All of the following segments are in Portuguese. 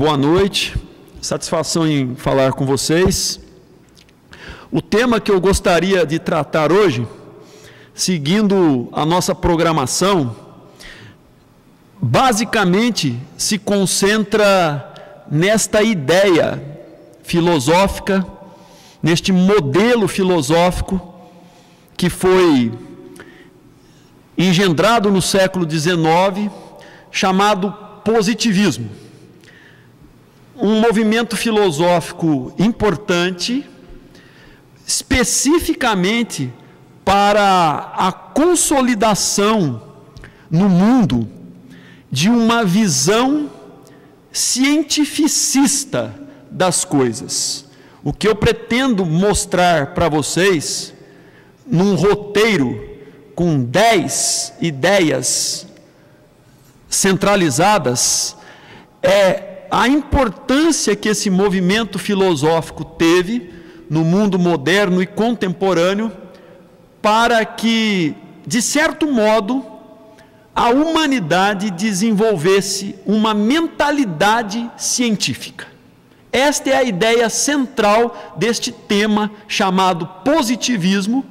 boa noite, satisfação em falar com vocês. O tema que eu gostaria de tratar hoje, seguindo a nossa programação, basicamente se concentra nesta ideia filosófica, neste modelo filosófico que foi engendrado no século XIX, chamado positivismo. Um movimento filosófico importante, especificamente para a consolidação no mundo de uma visão cientificista das coisas. O que eu pretendo mostrar para vocês, num roteiro com 10 ideias centralizadas, é a importância que esse movimento filosófico teve no mundo moderno e contemporâneo para que, de certo modo, a humanidade desenvolvesse uma mentalidade científica. Esta é a ideia central deste tema chamado positivismo,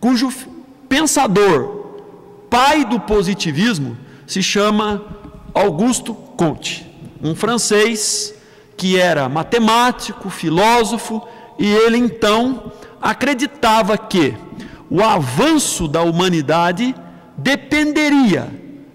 cujo pensador, pai do positivismo, se chama Auguste Comte, um francês que era matemático, filósofo, e ele então acreditava que o avanço da humanidade dependeria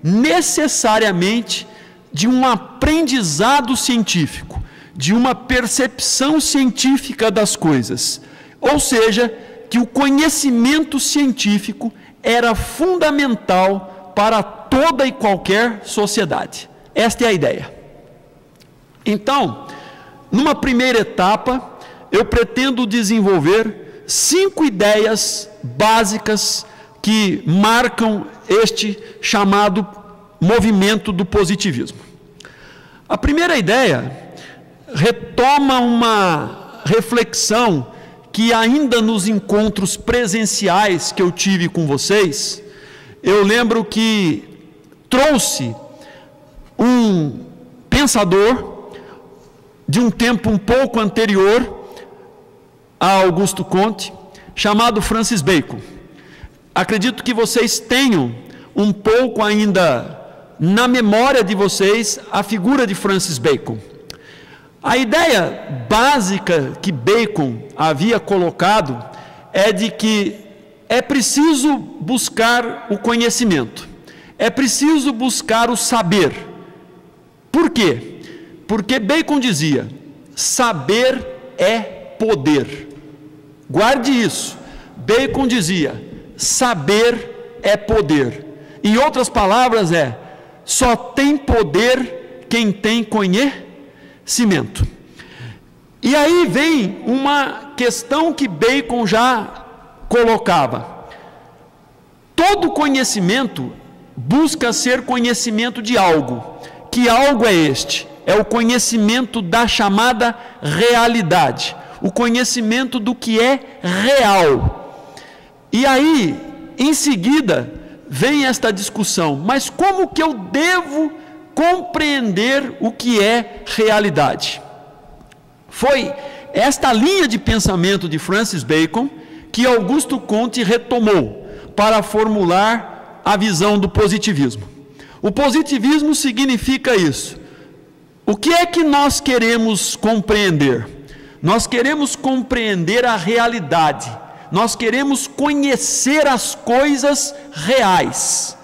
necessariamente de um aprendizado científico, de uma percepção científica das coisas, ou seja, que o conhecimento científico era fundamental para toda e qualquer sociedade. Esta é a ideia. Então, numa primeira etapa, eu pretendo desenvolver 5 ideias básicas que marcam este chamado movimento do positivismo. A primeira ideia retoma uma reflexão que ainda nos encontros presenciais que eu tive com vocês, eu lembro que trouxe um pensador de um tempo um pouco anterior a Auguste Comte, chamado Francis Bacon. Acredito que vocês tenham um pouco ainda na memória de vocês a figura de Francis Bacon. A ideia básica que Bacon havia colocado é de que é preciso buscar o conhecimento, é preciso buscar o saber. Por quê? Porque Bacon dizia: saber é poder. Guarde isso. Bacon dizia: saber é poder. Em outras palavras, só tem poder quem tem conhecimento. E aí vem uma questão que Bacon já colocava: todo conhecimento busca ser conhecimento de algo. Que algo é este? É o conhecimento da chamada realidade, o conhecimento do que é real. E aí, em seguida, vem esta discussão: mas como que eu devo compreender o que é realidade? Foi esta linha de pensamento de Francis Bacon que Auguste Comte retomou para formular a visão do positivismo. O positivismo significa isso. O que é que nós queremos compreender? Nós queremos compreender a realidade, nós queremos conhecer as coisas reais.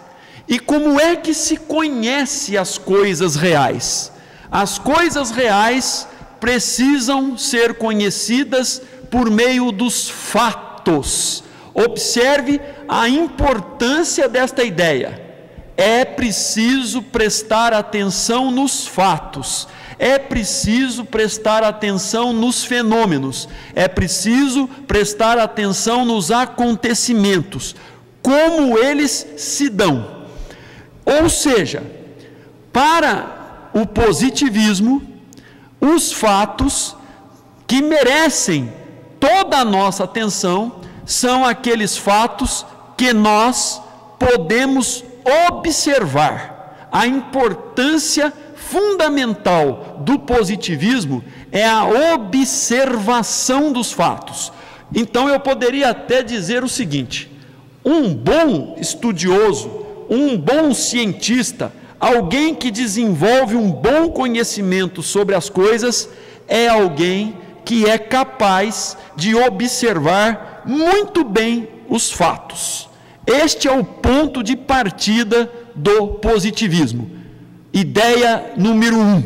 E como é que se conhece as coisas reais? As coisas reais precisam ser conhecidas por meio dos fatos. Observe a importância desta ideia. É preciso prestar atenção nos fatos, é preciso prestar atenção nos fenômenos, é preciso prestar atenção nos acontecimentos, como eles se dão. Ou seja, para o positivismo, os fatos que merecem toda a nossa atenção são aqueles fatos que nós podemos observar. A importância fundamental do positivismo é a observação dos fatos. Então eu poderia até dizer o seguinte: um bom estudioso, um bom cientista, alguém que desenvolve um bom conhecimento sobre as coisas, é alguém que é capaz de observar muito bem os fatos. Este é o ponto de partida do positivismo. Ideia número 1.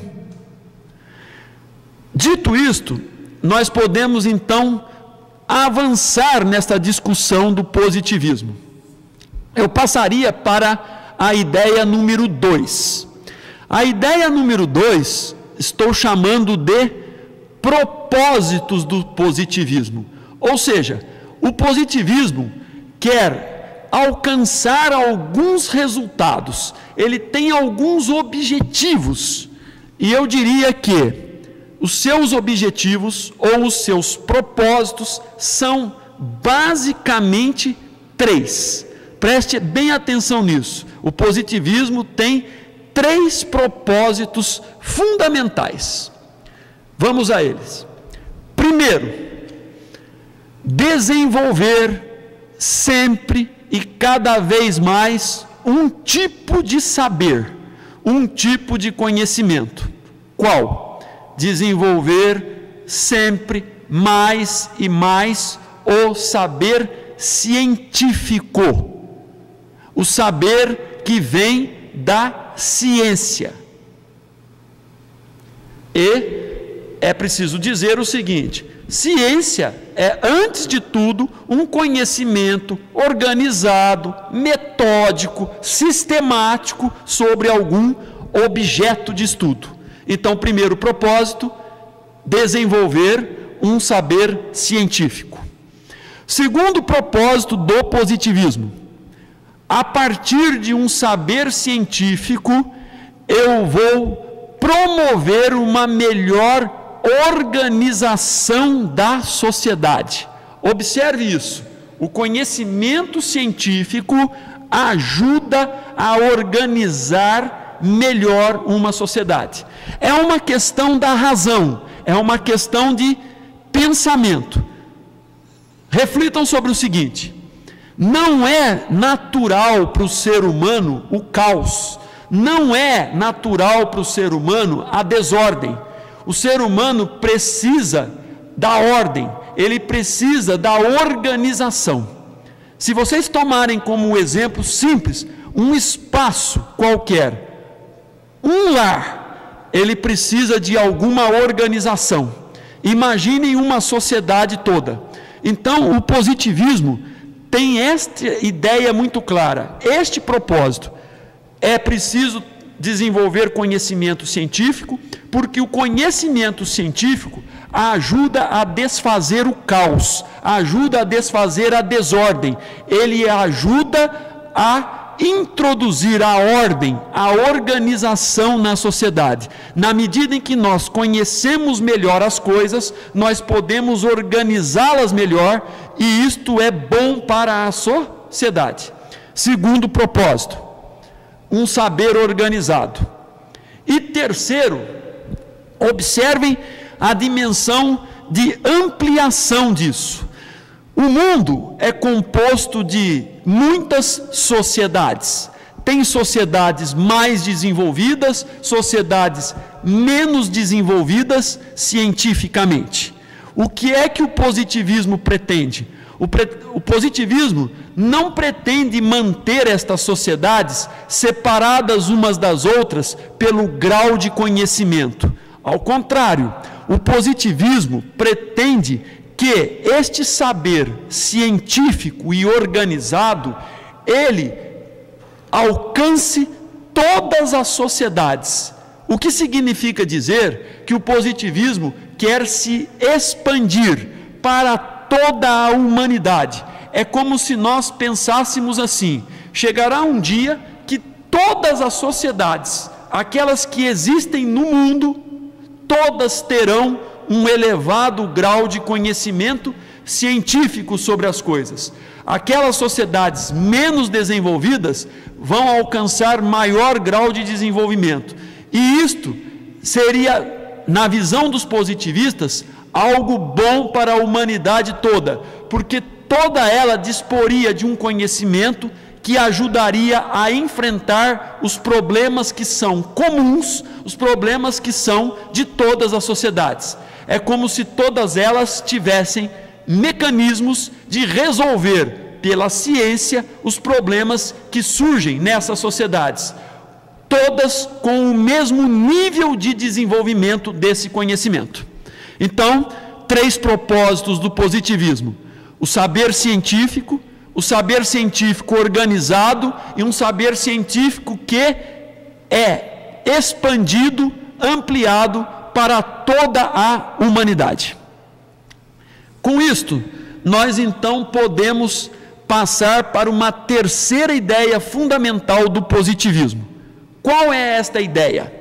Dito isto, nós podemos então avançar nesta discussão do positivismo. Eu passaria para a ideia número 2. A ideia número 2, estou chamando de propósitos do positivismo. Ou seja, o positivismo quer alcançar alguns resultados, ele tem alguns objetivos, e eu diria que os seus objetivos ou os seus propósitos são basicamente 3. Preste bem atenção nisso. O positivismo tem 3 propósitos fundamentais. Vamos a eles. Primeiro, desenvolver sempre e cada vez mais um tipo de saber, um tipo de conhecimento. Qual? Desenvolver sempre mais e mais o saber científico, o saber que vem da ciência. E é preciso dizer o seguinte: ciência é, antes de tudo, um conhecimento organizado, metódico, sistemático sobre algum objeto de estudo. Então, primeiro propósito, desenvolver um saber científico. Segundo propósito do positivismo, a partir de um saber científico, eu vou promover uma melhor organização da sociedade. Observe isso. O conhecimento científico ajuda a organizar melhor uma sociedade. É uma questão da razão, é uma questão de pensamento. Reflitam sobre o seguinte: não é natural para o ser humano o caos, não é natural para o ser humano a desordem. O ser humano precisa da ordem, ele precisa da organização. Se vocês tomarem como exemplo simples um espaço qualquer, um lar, ele precisa de alguma organização. Imaginem uma sociedade toda. Então, o positivismo tem esta ideia muito clara, este propósito. É preciso desenvolver conhecimento científico, porque o conhecimento científico ajuda a desfazer o caos, ajuda a desfazer a desordem, ele ajuda a introduzir a ordem, a organização na sociedade. Na medida em que nós conhecemos melhor as coisas, nós podemos organizá-las melhor, e isto é bom para a sociedade. Segundo propósito, um saber organizado. E terceiro, observem a dimensão de ampliação disso. O mundo é composto de muitas sociedades. Tem sociedades mais desenvolvidas, sociedades menos desenvolvidas cientificamente. O que é que o positivismo pretende? O positivismo não pretende manter estas sociedades separadas umas das outras pelo grau de conhecimento. Ao contrário, o positivismo pretende que este saber científico e organizado, ele alcance todas as sociedades. O que significa dizer que o positivismo quer se expandir para toda a humanidade. É como se nós pensássemos assim: chegará um dia que todas as sociedades, aquelas que existem no mundo, todas terão um elevado grau de conhecimento científico sobre as coisas. Aquelas sociedades menos desenvolvidas vão alcançar maior grau de desenvolvimento. E isto seria, na visão dos positivistas, algo bom para a humanidade toda, porque toda ela disporia de um conhecimento que ajudaria a enfrentar os problemas que são comuns, os problemas que são de todas as sociedades. É como se todas elas tivessem mecanismos de resolver pela ciência os problemas que surgem nessas sociedades, todas com o mesmo nível de desenvolvimento desse conhecimento. Então, 3 propósitos do positivismo: o saber científico organizado e um saber científico que é expandido, ampliado para toda a humanidade. Com isto, nós então podemos passar para uma terceira ideia fundamental do positivismo. Qual é esta ideia?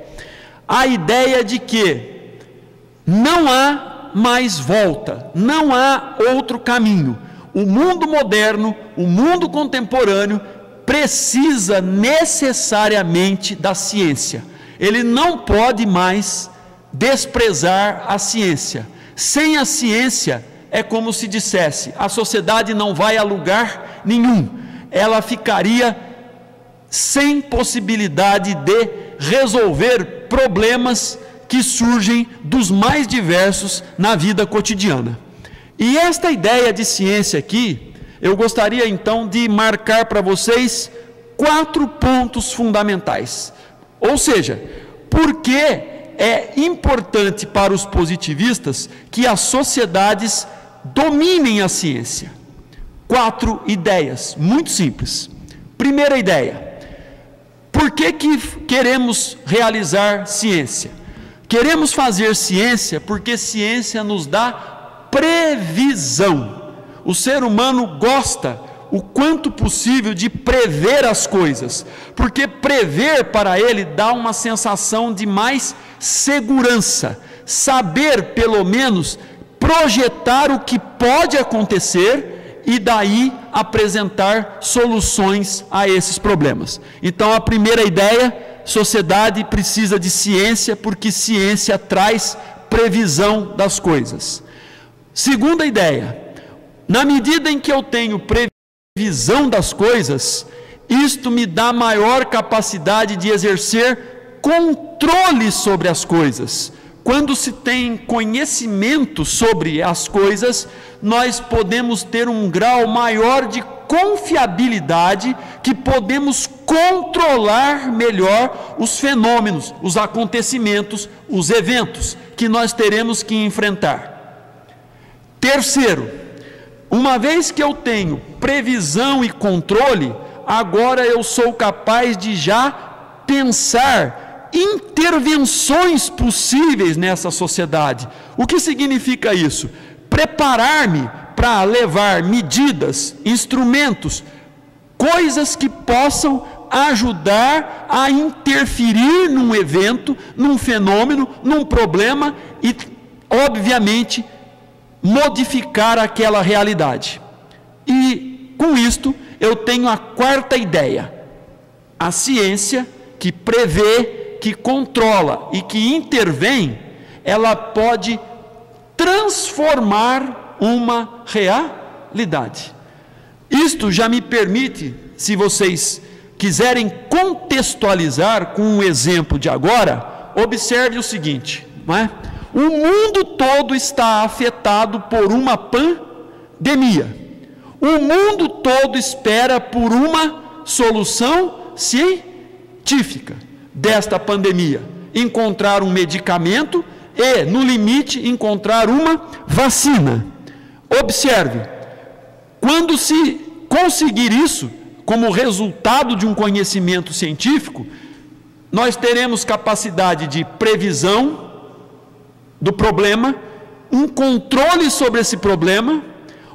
A ideia de que não há mais volta, não há outro caminho. O mundo moderno, o mundo contemporâneo, precisa necessariamente da ciência. Ele não pode mais desprezar a ciência. Sem a ciência, é como se dissesse, a sociedade não vai a lugar nenhum. Ela ficaria sem possibilidade de resolver problemas que surgem dos mais diversos na vida cotidiana. E esta ideia de ciência aqui, eu gostaria então de marcar para vocês 4 pontos fundamentais. Ou seja, por que é importante para os positivistas que as sociedades dominem a ciência? 4 ideias muito simples. Primeira ideia: por que queremos realizar ciência? Queremos fazer ciência porque ciência nos dá previsão. O ser humano gosta o quanto possível de prever as coisas, porque prever para ele dá uma sensação de mais segurança, saber pelo menos projetar o que pode acontecer e daí apresentar soluções a esses problemas. Então, a primeira ideia: sociedade precisa de ciência porque ciência traz previsão das coisas. Segunda ideia: na medida em que eu tenho previsão das coisas, isto me dá maior capacidade de exercer controle sobre as coisas. Quando se tem conhecimento sobre as coisas, nós podemos ter um grau maior de confiabilidade, que podemos controlar melhor os fenômenos, os acontecimentos, os eventos que nós teremos que enfrentar. Terceiro, uma vez que eu tenho previsão e controle, agora eu sou capaz de já pensar intervenções possíveis nessa sociedade. O que significa isso? Preparar-me para levar medidas, instrumentos, coisas que possam ajudar a interferir num evento, num fenômeno, num problema e, obviamente, modificar aquela realidade. E com isto eu tenho a quarta ideia: a ciência que prevê, que controla e que intervém, ela pode transformar uma realidade. Isto já me permite, se vocês quiserem contextualizar com um exemplo de agora, observe o seguinte, não é? O mundo todo está afetado por uma pandemia. O mundo todo espera por uma solução científica desta pandemia. Encontrar um medicamento e, no limite, encontrar uma vacina. Observe, quando se conseguir isso, como resultado de um conhecimento científico, nós teremos capacidade de previsão do problema, um controle sobre esse problema,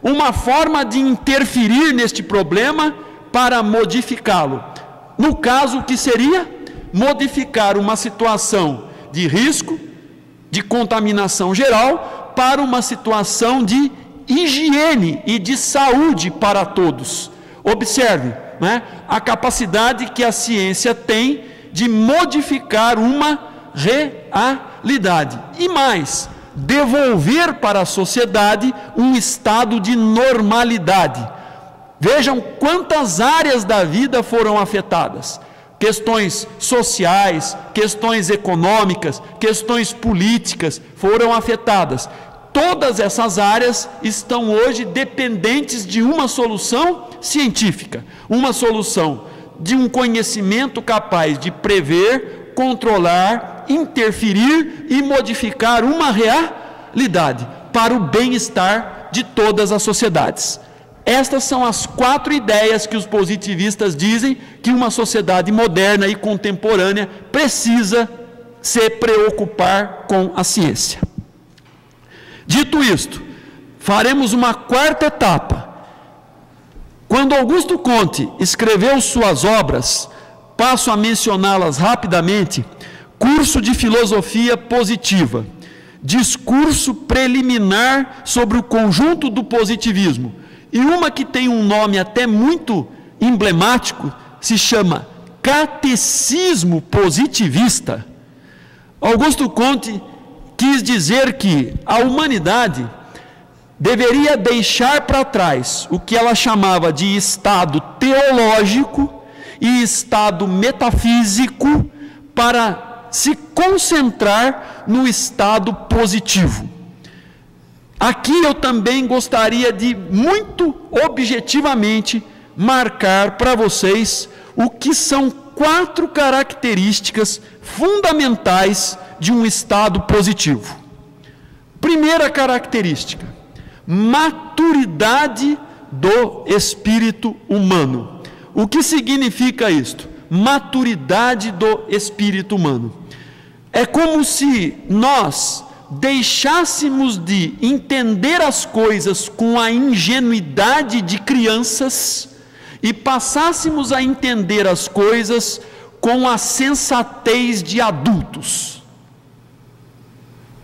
uma forma de interferir neste problema para modificá-lo. No caso, o que seria? Modificar uma situação de risco, de contaminação geral, para uma situação de higiene e de saúde para todos. Observe, né, a capacidade que a ciência tem de modificar uma realidade. E mais, devolver para a sociedade um estado de normalidade. Vejam quantas áreas da vida foram afetadas. Questões sociais, questões econômicas, questões políticas foram afetadas. Todas essas áreas estão hoje dependentes de uma solução científica, uma solução de um conhecimento capaz de prever, controlar, interferir e modificar uma realidade para o bem-estar de todas as sociedades. Estas são as 4 ideias que os positivistas dizem que uma sociedade moderna e contemporânea precisa se preocupar com a ciência. Dito isto, faremos uma 4ª etapa. Quando Augusto Comte escreveu suas obras, passo a mencioná-las rapidamente: Curso de Filosofia Positiva, Discurso Preliminar sobre o Conjunto do Positivismo, e uma que tem um nome até muito emblemático, se chama Catecismo Positivista. Augusto Comte quis dizer que a humanidade deveria deixar para trás o que ela chamava de estado teológico e estado metafísico para se concentrar no estado positivo. Aqui eu também gostaria de, muito objetivamente, marcar para vocês o que são 4 características fundamentais de um estado positivo. Primeira característica: maturidade do espírito humano. O que significa isto? Maturidade do espírito humano. É como se nós deixássemos de entender as coisas com a ingenuidade de crianças e passássemos a entender as coisas com a sensatez de adultos.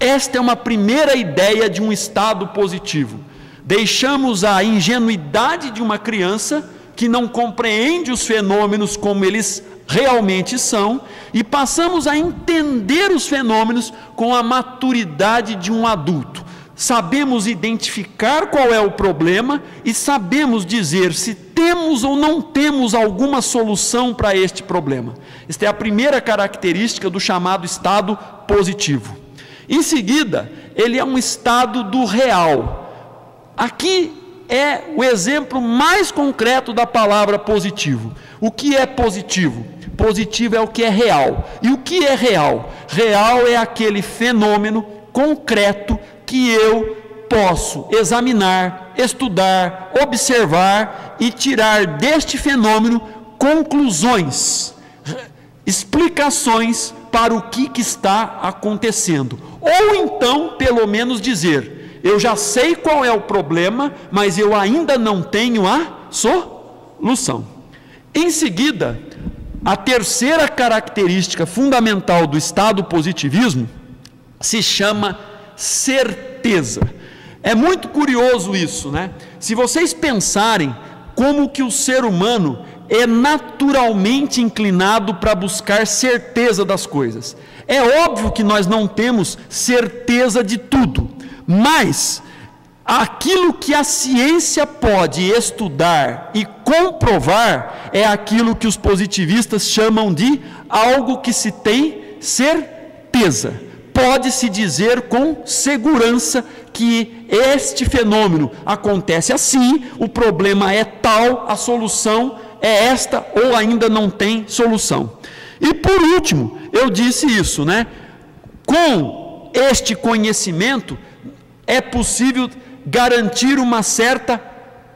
Esta é uma primeira ideia de um estado positivo. Deixamos a ingenuidade de uma criança que não compreende os fenômenos como eles realmente são e passamos a entender os fenômenos com a maturidade de um adulto. Sabemos identificar qual é o problema e sabemos dizer se temos ou não temos alguma solução para este problema. Esta é a primeira característica do chamado estado positivo. Em seguida, ele é um estado do real. Aqui é o exemplo mais concreto da palavra positivo. O que é positivo? Positivo é o que é real. E o que é real? Real é aquele fenômeno concreto que eu posso examinar, estudar, observar e tirar deste fenômeno conclusões, explicações para o que está acontecendo. Ou então, pelo menos dizer: eu já sei qual é o problema, mas eu ainda não tenho a solução. Em seguida, a terceira característica fundamental do estado positivismo se chama certeza. É muito curioso isso, né? Se vocês pensarem como que o ser humano é naturalmente inclinado para buscar certeza das coisas. É óbvio que nós não temos certeza de tudo, mas aquilo que a ciência pode estudar e comprovar é aquilo que os positivistas chamam de algo que se tem certeza. Pode-se dizer com segurança que este fenômeno acontece assim, o problema é tal, a solução é esta ou ainda não tem solução. E por último, eu disse isso, né? Com este conhecimento é possível garantir uma certa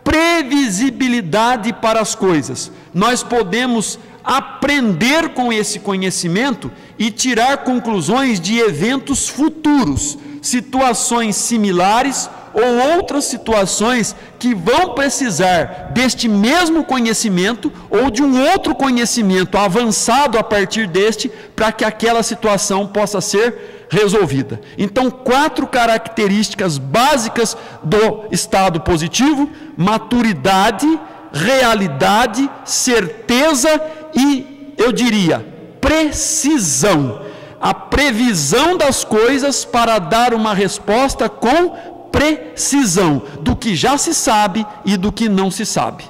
previsibilidade para as coisas. Nós podemos aprender com esse conhecimento e tirar conclusões de eventos futuros, situações similares ou outras situações que vão precisar deste mesmo conhecimento ou de um outro conhecimento avançado a partir deste para que aquela situação possa ser resolvida. Então, 4 características básicas do estado positivo: maturidade, realidade, certeza e, eu diria, precisão, a previsão das coisas para dar uma resposta com precisão do que já se sabe e do que não se sabe.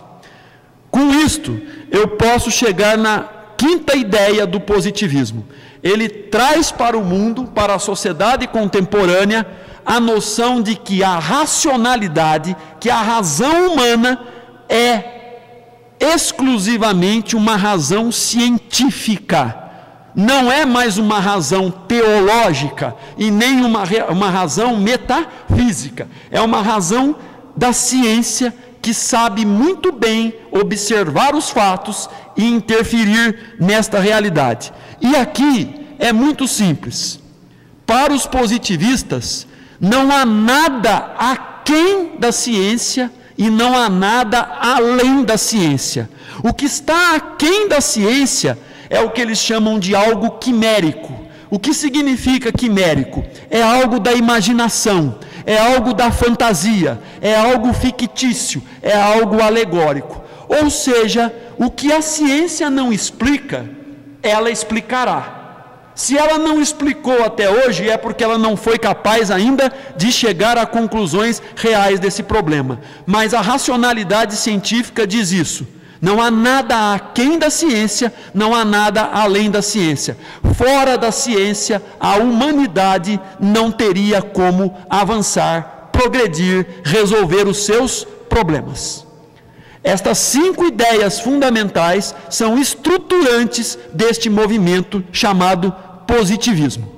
Com isto, eu posso chegar na quinta ideia do positivismo. Ele traz para o mundo, para a sociedade contemporânea, a noção de que a racionalidade, que a razão humana é exclusivamente uma razão científica. Não é mais uma razão teológica e nem uma razão metafísica. É uma razão da ciência que sabe muito bem observar os fatos e interferir nesta realidade. E aqui é muito simples. Para os positivistas, não há nada aquém da ciência e não há nada além da ciência. O que está aquém da ciência é o que eles chamam de algo quimérico. O que significa quimérico? É algo da imaginação, é algo da fantasia, é algo fictício, é algo alegórico. Ou seja, o que a ciência não explica, ela explicará. Se ela não explicou até hoje, é porque ela não foi capaz ainda de chegar a conclusões reais desse problema. Mas a racionalidade científica diz isso. Não há nada aquém da ciência, não há nada além da ciência. Fora da ciência, a humanidade não teria como avançar, progredir, resolver os seus problemas. Estas 5 ideias fundamentais são estruturantes deste movimento chamado positivismo.